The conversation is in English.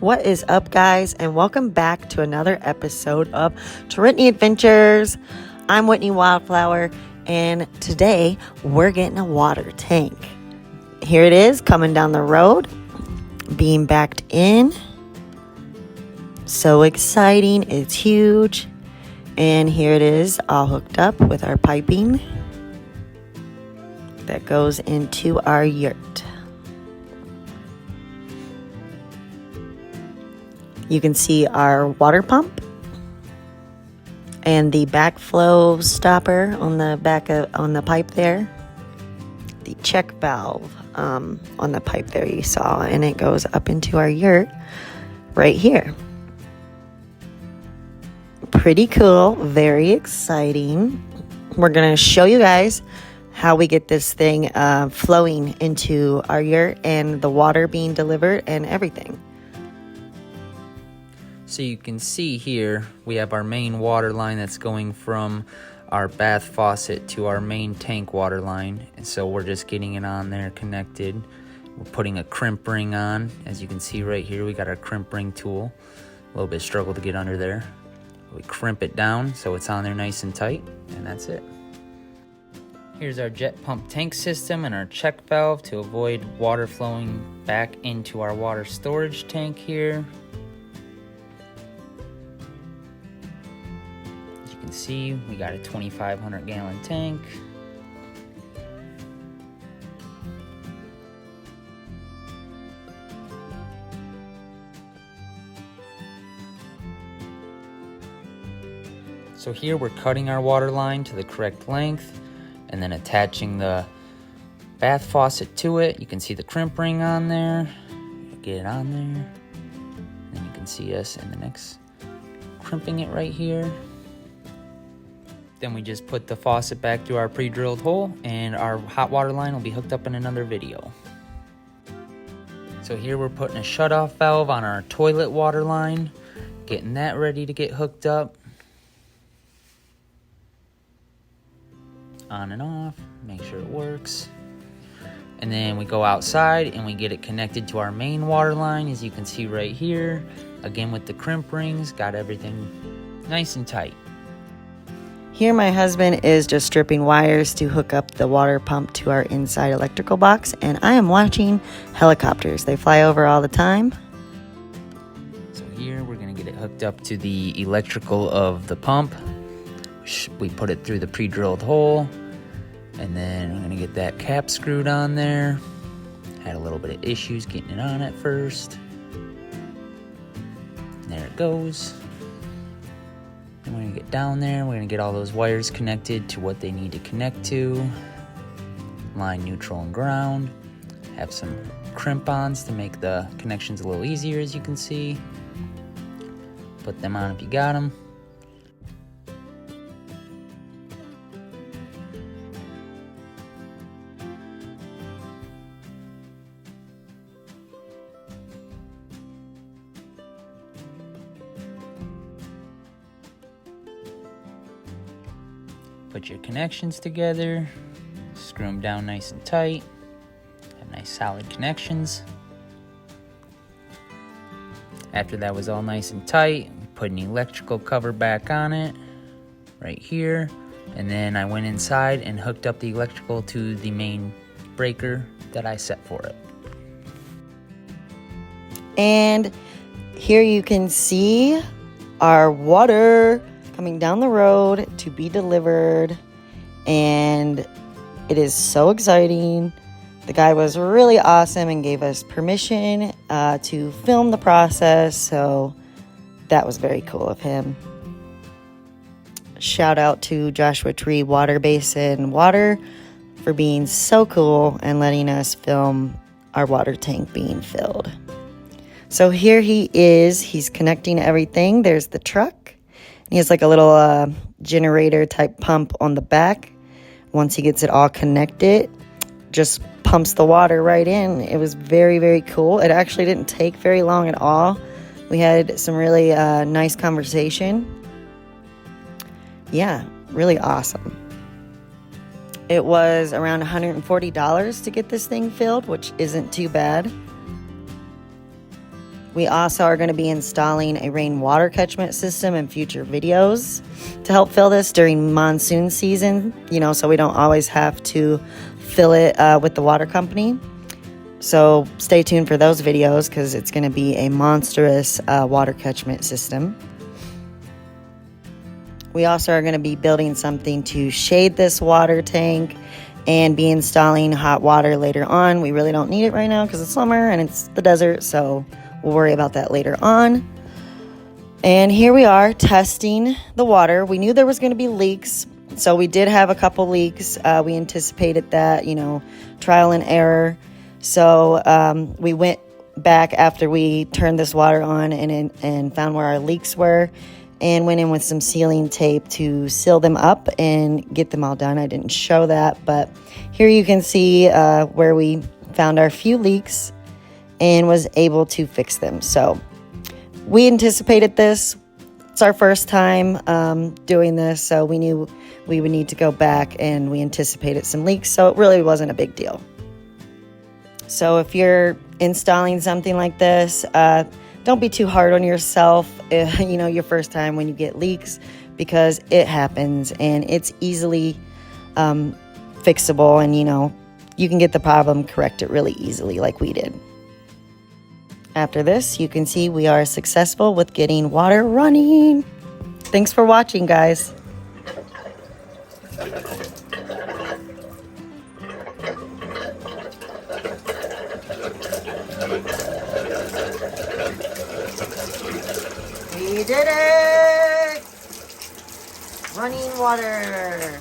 What is up, guys, and welcome back to another episode of Whitney Adventures. I'm Whitney Wildflower, and today we're getting a water tank. Here it is, coming down the road, being backed in. So exciting, it's huge. And here it is, all hooked up with our piping that goes into our yurt. You can see our water pump and the backflow stopper on the pipe there. The check valve on the pipe there you saw, and it goes up into our yurt right here. Pretty cool, very exciting. We're gonna show you guys how we get this thing flowing into our yurt and the water being delivered and everything. So you can see here, we have our main water line that's going from our bath faucet to our main tank water line. And so we're just getting it on there connected. We're putting a crimp ring on. As you can see right here, we got our crimp ring tool. A little bit of struggle to get under there. We crimp it down so it's on there nice and tight, and that's it. Here's our jet pump tank system and our check valve to avoid water flowing back into our water storage tank here. See, we got a 2,500 gallon tank. So here we're cutting our water line to the correct length and then attaching the bath faucet to it. You can see the crimp ring on there. Get it on there. Then you can see us in the next crimping it right here. Then we just put the faucet back through our pre-drilled hole, and our hot water line will be hooked up in another video. So here we're putting a shutoff valve on our toilet water line, getting that ready to get hooked up. On and off, make sure it works. And then we go outside and we get it connected to our main water line, as you can see right here. Again with the crimp rings, got everything nice and tight. Here my husband is just stripping wires to hook up the water pump to our inside electrical box, and I am watching helicopters. They fly over all the time. So here we're going to get it hooked up to the electrical of the pump. We put it through the pre-drilled hole, and then we're going to get that cap screwed on there. Had a little bit of issues getting it on at first. There it goes. And we're going to get down there, we're going to get all those wires connected to what they need to connect to. Line neutral and ground. Have some crimp-ons to make the connections a little easier, as you can see. Put them on if you got them. Put your connections together, screw them down nice and tight, have nice solid connections. After that was all nice and tight, we put an electrical cover back on it, right here. And then I went inside and hooked up the electrical to the main breaker that I set for it. And here you can see our water coming down the road to be delivered, and it is so exciting. The guy was really awesome and gave us permission to film the process, so that was very cool of him. Shout out to Joshua Tree Water Basin Water for being so cool and letting us film our water tank being filled. So here he is, he's connecting everything. There's the truck. He has like a little generator type pump on the back. Once he gets it all connected, just pumps the water right in. It was very, very cool. It actually didn't take very long at all. We had some really nice conversation. Yeah, really awesome. It was around $140 to get this thing filled, which isn't too bad. We also are going to be installing a rainwater catchment system in future videos to help fill this during monsoon season, so we don't always have to fill it with the water company. So stay tuned for those videos because it's going to be a monstrous water catchment system. We also are going to be building something to shade this water tank and be installing hot water later on. We really don't need it right now because it's summer and it's the desert, so we'll worry about that later on. And here we are testing the water. We knew there was going to be leaks, so we did have a couple leaks. We anticipated that, trial and error. So we went back after we turned this water on and found where our leaks were, and went in with some sealing tape to seal them up and get them all done. I didn't show that, but here you can see where we found our few leaks and was able to fix them. So we anticipated this. It's our first time doing this, so we knew we would need to go back, and we anticipated some leaks, so it really wasn't a big deal. So if you're installing something like this, don't be too hard on yourself, your first time when you get leaks, because it happens and it's easily fixable, and you can get the problem corrected really easily like we did. After this, you can see we are successful with getting water running. Thanks for watching, guys. We did it! Running water.